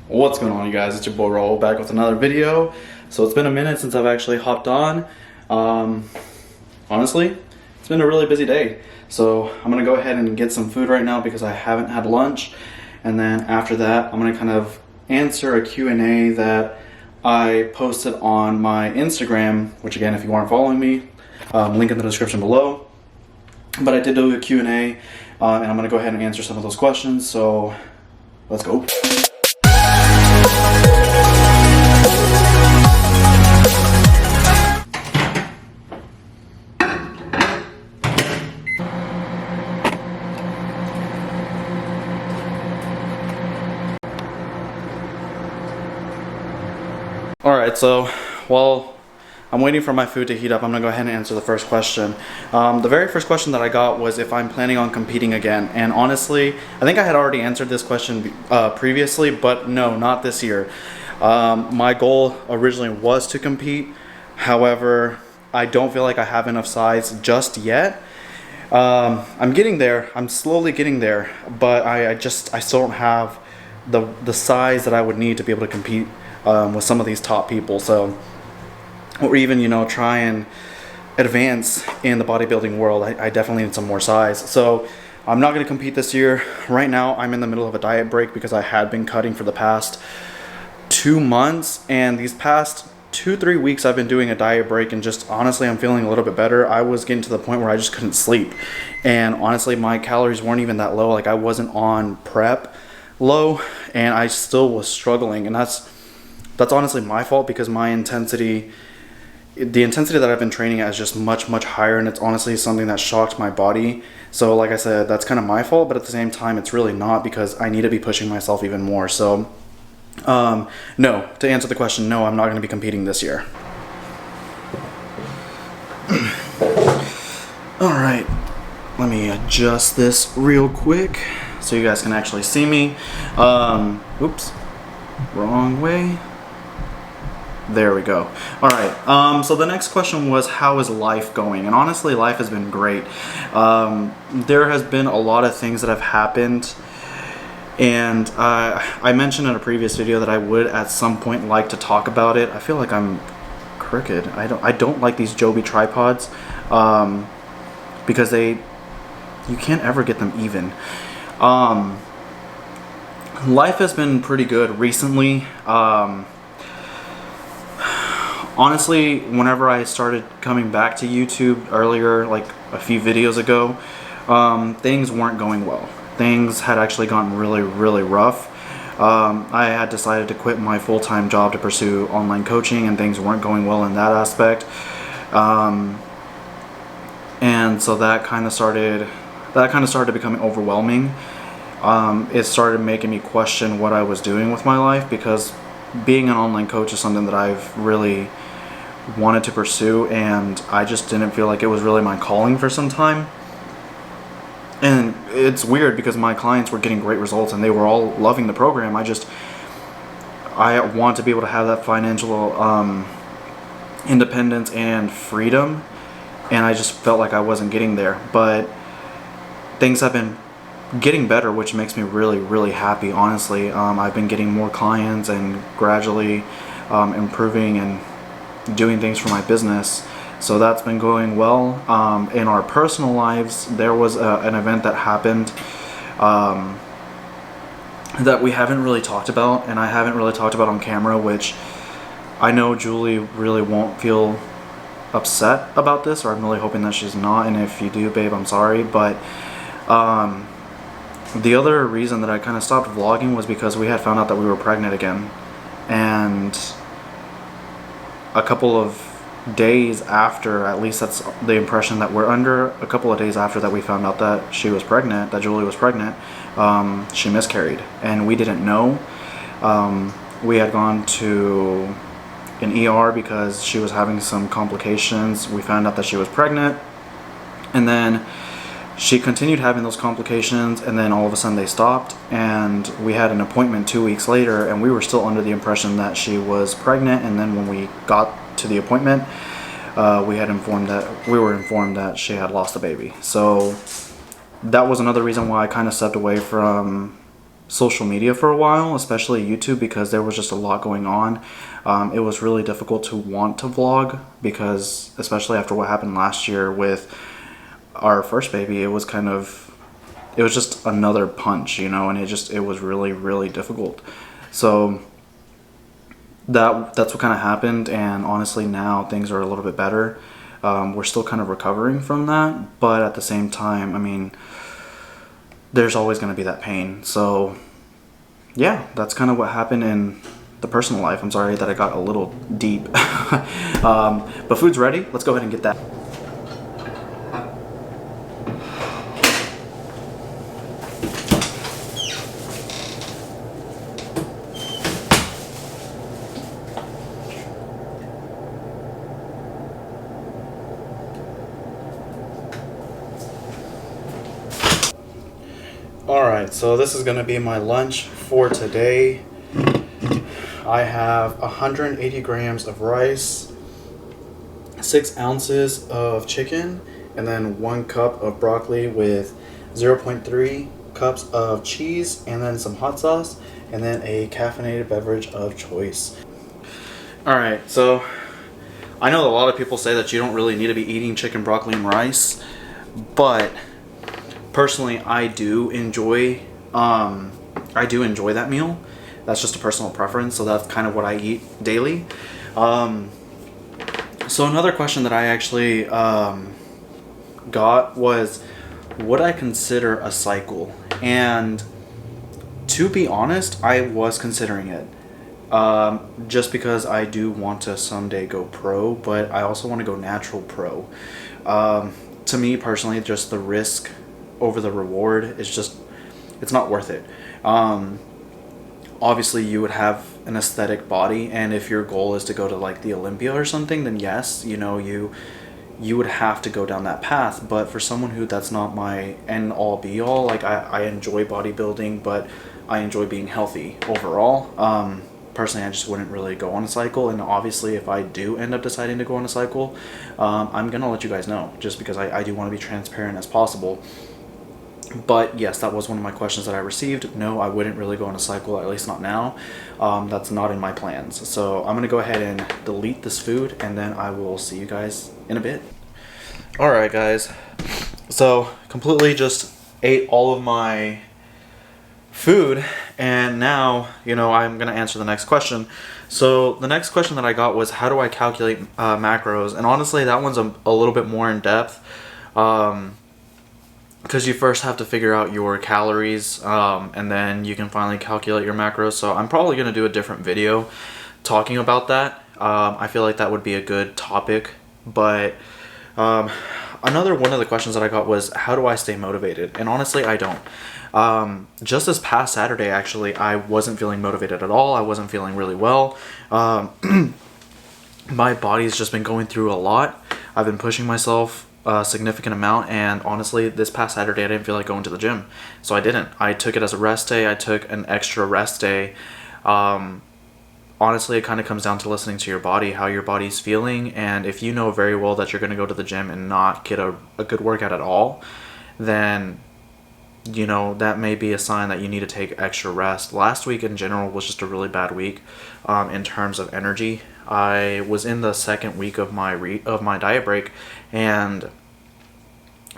What's going on, you guys? It's your boy Raul back with another video. So it's been a minute since I've actually hopped on. Honestly, it's been a really busy day. So I'm gonna go ahead and get some food right now because I haven't had lunch. And then after that, I'm gonna kind of answer a Q&A that I posted on my Instagram, which again, if you aren't following me, link in the description below. But I did do a Q&A, and I'm gonna go ahead and answer some of those questions. So let's go. Alright, so while I'm waiting for my food to heat up, I'm going to go ahead and answer the first question. The very first question that I got was if I'm planning on competing again. And honestly, I think I had already answered this question previously, but no, not this year. My goal originally was to compete. However, I don't feel like I have enough size just yet. I'm getting there. I'm slowly getting there, but I still don't have the size that I would need to be able to compete with some of these top people. So, or even, you know, try and advance in the bodybuilding world, I definitely need some more size. So I'm not going to compete this year. Right now I'm in the middle of a diet break because I had been cutting for the past 2 months, and these past 2-3 weeks I've been doing a diet break, and just honestly I'm feeling a little bit better. I was getting to the point where I just couldn't sleep, and honestly my calories weren't even that low. Like, I wasn't on prep low and I still was struggling, and that's honestly my fault because the intensity that I've been training at is just much higher, and it's honestly something that shocked my body. So like I said, that's kind of my fault, but at the same time it's really not, because I need to be pushing myself even more. So no, to answer the question, no, I'm not going to be competing this year. Alright, let me adjust this real quick so you guys can actually see me. Oops, wrong way. There we go. Alright, so the next question was, how is life going? And honestly, life has been great. There has been a lot of things that have happened, and I mentioned in a previous video that I would at some point like to talk about it. I feel like I'm crooked. I don't like these Joby tripods because you can't ever get them even. Life has been pretty good recently. Honestly, whenever I started coming back to YouTube earlier, like a few videos ago, things weren't going well. Things had actually gotten really rough. I had decided to quit my full-time job to pursue online coaching, and things weren't going well in that aspect. And so that kind of started becoming overwhelming. It started making me question what I was doing with my life, because being an online coach is something that I've really wanted to pursue, and I just didn't feel like it was really my calling for some time. And it's weird because my clients were getting great results and they were all loving the program. I want to be able to have that financial independence and freedom, and I just felt like I wasn't getting there. But things have been getting better, which makes me really happy, honestly. I've been getting more clients and gradually improving and doing things for my business, so that's been going well. In our personal lives, there was an event that happened that we haven't really talked about, and I haven't really talked about on camera, which I know Julie really won't feel upset about this, or I'm really hoping that she's not, and if you do, babe, I'm sorry. But the other reason that I kind of stopped vlogging was because we had found out that we were pregnant again. And a couple of days after, at least that's the impression that we're under, a couple of days after that we found out that she was pregnant, that Julie was pregnant, she miscarried. And we didn't know. We had gone to an ER because she was having some complications. We found out that she was pregnant, and then she continued having those complications, and then all of a sudden they stopped, and we had an appointment 2 weeks later, and we were still under the impression that she was pregnant. And then when we got to the appointment, we were informed that she had lost a baby. So that was another reason why I kind of stepped away from social media for a while, especially YouTube, because there was just a lot going on. It was really difficult to want to vlog because, especially after what happened last year with our first baby, it was just another punch, you know, and it was really, really difficult. So that's what kind of happened, and honestly now things are a little bit better. We're still kind of recovering from that, but at the same time, I mean, there's always going to be that pain. So yeah, that's kind of what happened in the personal life. I'm sorry that I got a little deep. But food's ready. Let's go ahead and get that. Alright, so this is going to be my lunch for today. I have 180 grams of rice, 6 ounces of chicken, and then 1 cup of broccoli with 0.3 cups of cheese, and then some hot sauce, and then a caffeinated beverage of choice. Alright, so I know a lot of people say that you don't really need to be eating chicken, broccoli, and rice, but personally, I do enjoy that meal. That's just a personal preference, so that's kind of what I eat daily. So another question that I actually got was, would I consider a cycle? And to be honest, I was considering it. Just because I do want to someday go pro, but I also want to go natural pro. To me personally, just the risk over the reward is just, it's not worth it. Obviously you would have an aesthetic body, and if your goal is to go to like the Olympia or something, then yes, you know, you would have to go down that path. But for someone who that's not my end all be all, like I enjoy bodybuilding, but I enjoy being healthy overall. Personally, I just wouldn't really go on a cycle, and obviously if I do end up deciding to go on a cycle, I'm gonna let you guys know, just because I do want to be transparent as possible. But yes, that was one of my questions that I received. No, I wouldn't really go on a cycle, at least not now. That's not in my plans. So I'm gonna go ahead and delete this food, and then I will see you guys in a bit. Alright guys, so completely just ate all of my food, and now, you know, I'm gonna answer the next question. So the next question that I got was, how do I calculate macros? And honestly, that one's a little bit more in depth, because you first have to figure out your calories, and then you can finally calculate your macros. So I'm probably going to do a different video talking about that. I feel like that would be a good topic. But another one of the questions that I got was, how do I stay motivated? And honestly, I don't. Just this past Saturday, actually, I wasn't feeling motivated at all. I wasn't feeling really well. My body's just been going through a lot. I've been pushing myself a significant amount, and honestly, this past Saturday I didn't feel like going to the gym, so I didn't. I took it as a rest day. I took an extra rest day. Honestly, it kind of comes down to listening to your body, how your body's feeling, and if you know very well that you're going to go to the gym and not get a good workout at all, then, you know, that may be a sign that you need to take extra rest. Last week in general was just a really bad week in terms of energy. I was in the second week of my diet break, and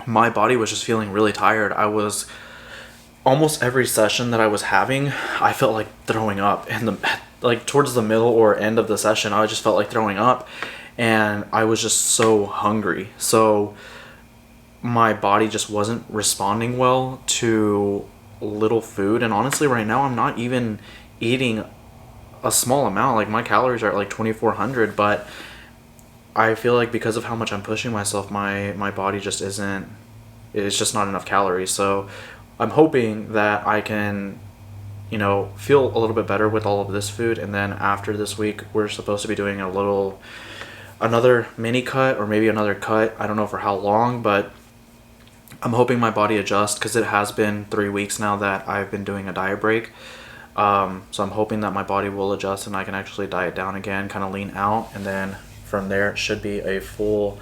my body was just feeling really tired. I was almost every session that I was having, I felt like throwing up, and like towards the middle or end of the session, I just felt like throwing up, and I was just so hungry. So my body just wasn't responding well to little food, and honestly right now I'm not even eating a small amount. Like my calories are at like 2,400, but I feel like because of how much I'm pushing myself, my body just isn't, it's just not enough calories. So I'm hoping that I can, you know, feel a little bit better with all of this food, and then after this week we're supposed to be doing another mini cut, or maybe another cut. I don't know for how long, but I'm hoping my body adjusts, because it has been 3 weeks now that I've been doing a diet break. So I'm hoping that my body will adjust and I can actually diet down again, kind of lean out, and then from there it should be a full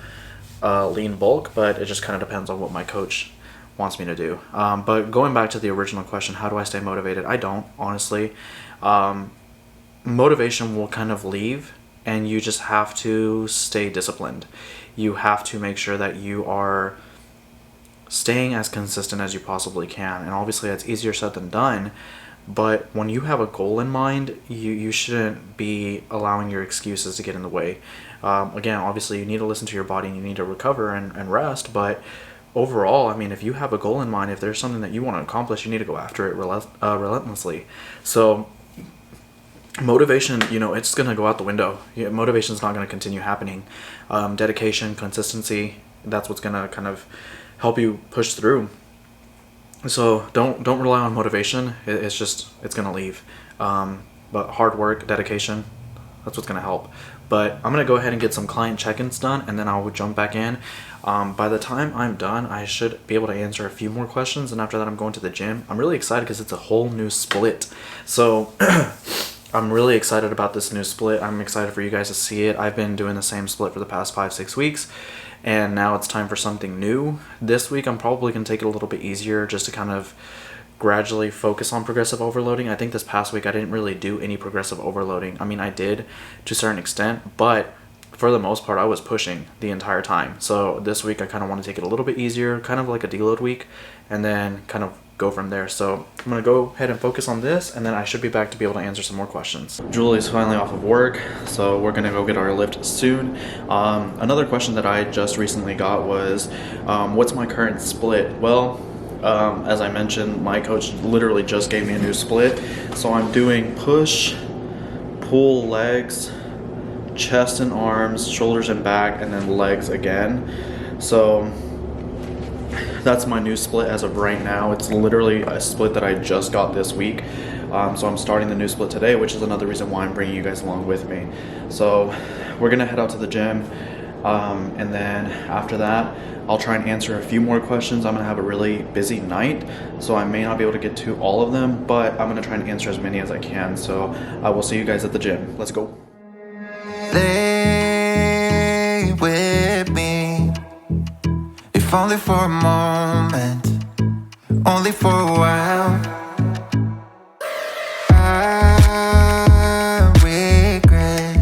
lean bulk, but it just kind of depends on what my coach wants me to do. But going back to the original question, how do I stay motivated? I don't, honestly. Motivation will kind of leave, and you just have to stay disciplined. You have to make sure that you are staying as consistent as you possibly can. And obviously that's easier said than done, but when you have a goal in mind, you shouldn't be allowing your excuses to get in the way. Again, obviously you need to listen to your body and you need to recover and rest, but overall, I mean, if you have a goal in mind, if there's something that you want to accomplish, you need to go after it relentlessly. So motivation, you know, it's going to go out the window. Motivation is not going to continue happening. Dedication, consistency, that's what's going to kind of help you push through. So don't rely on motivation. It's going to leave. But hard work, dedication, that's what's going to help. But I'm going to go ahead and get some client check-ins done, and then I'll jump back in. By the time I'm done, I should be able to answer a few more questions, and after that I'm going to the gym. I'm really excited because it's a whole new split. So I'm really excited about this new split. I'm excited for you guys to see it. I've been doing the same split for the past 5-6 weeks, and now it's time for something new. This week I'm probably going to take it a little bit easier just to kind of gradually focus on progressive overloading. I think this past week I didn't really do any progressive overloading. I mean, I did to a certain extent, but for the most part I was pushing the entire time. So this week I kind of want to take it a little bit easier, kind of like a deload week, and then kind of go from there. So I'm going to go ahead and focus on this, and then I should be back to be able to answer some more questions. Julie's finally off of work, so we're going to go get our lift soon. Another question that I just recently got was, what's my current split? Well, as I mentioned, my coach literally just gave me a new split. So I'm doing push, pull legs, chest and arms, shoulders and back, and then legs again. So that's my new split as of right now. It's literally a split that I just got this week. So I'm starting the new split today, which is another reason why I'm bringing you guys along with me. So we're gonna head out to the gym, and then after that I'll try and answer a few more questions. I'm gonna have a really busy night, so I may not be able to get to all of them, but I'm gonna try and answer as many as I can. So I will see you guys at the gym. Let's go. Stay with me, if only for a moment, only for a while. I regret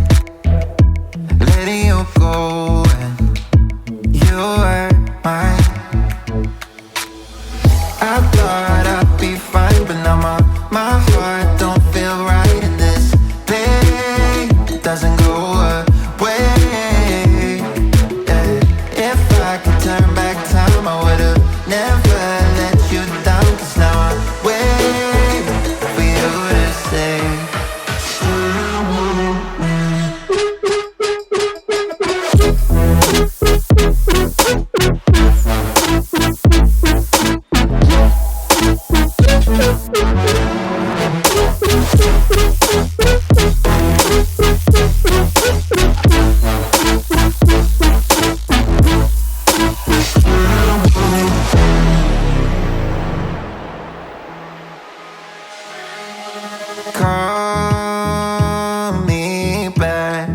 letting you go, and you were mine. I thought I'd be fine, but now my heart don't feel right, and this pain doesn't go away. Yeah. If I could turn back time, I would've never let you down, 'cause now I wait for you to say, call me back.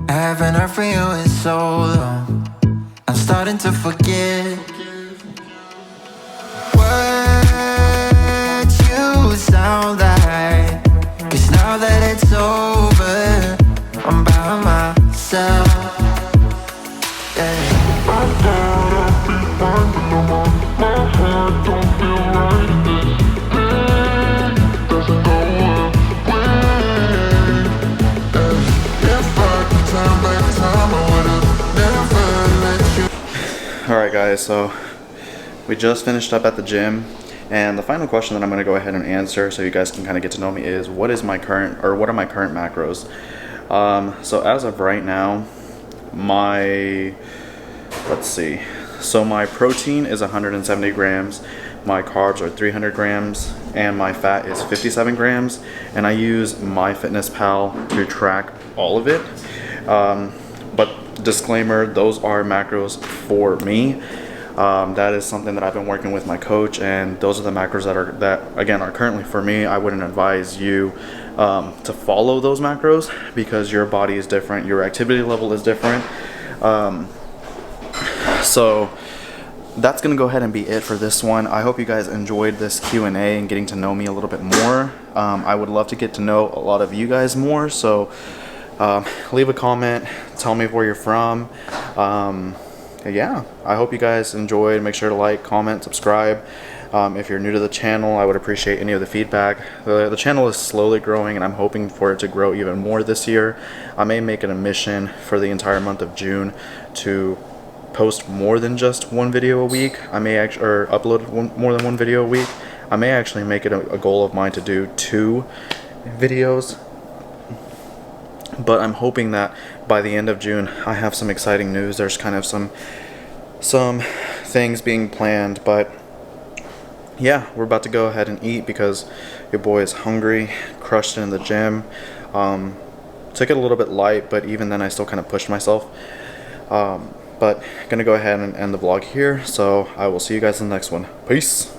I haven't heard from you in so long, I'm starting to forget what you sound like. 'Cause now that it's over, I'm by myself. Yeah. I thought I'd be fine, but no more. My heart don't feel right, and this pain doesn't go away. If I could turn back time, I would've never let you. Alright guys, so we just finished up at the gym, and the final question that I'm going to go ahead and answer so you guys can kind of get to know me is, what are my current macros? So as of right now, so my protein is 170 grams, my carbs are 300 grams, and my fat is 57 grams, and I use MyFitnessPal to track all of it. But disclaimer, those are macros for me. That is something that I've been working with my coach, and those are the macros that again are currently for me. I wouldn't advise you to follow those macros because your body is different, your activity level is different. So that's gonna go ahead and be it for this one. I hope you guys enjoyed this Q&A and getting to know me a little bit more. I would love to get to know a lot of you guys more, so leave a comment, tell me where you're from. Yeah, I hope you guys enjoyed. Make sure to like, comment, subscribe. If you're new to the channel, I would appreciate any of the feedback. The channel is slowly growing, and I'm hoping for it to grow even more this year. I may make it a mission for the entire month of June to post more than just one video a week. I may actually, or upload more than one video a week. I may actually make it a goal of mine to do 2 videos. But I'm hoping that by the end of June, I have some exciting news. There's kind of some things being planned, but yeah, we're about to go ahead and eat because your boy is hungry. Crushed it in the gym. Took it a little bit light, but even then I still kind of pushed myself. But gonna go ahead and end the vlog here, so I will see you guys in the next one. Peace.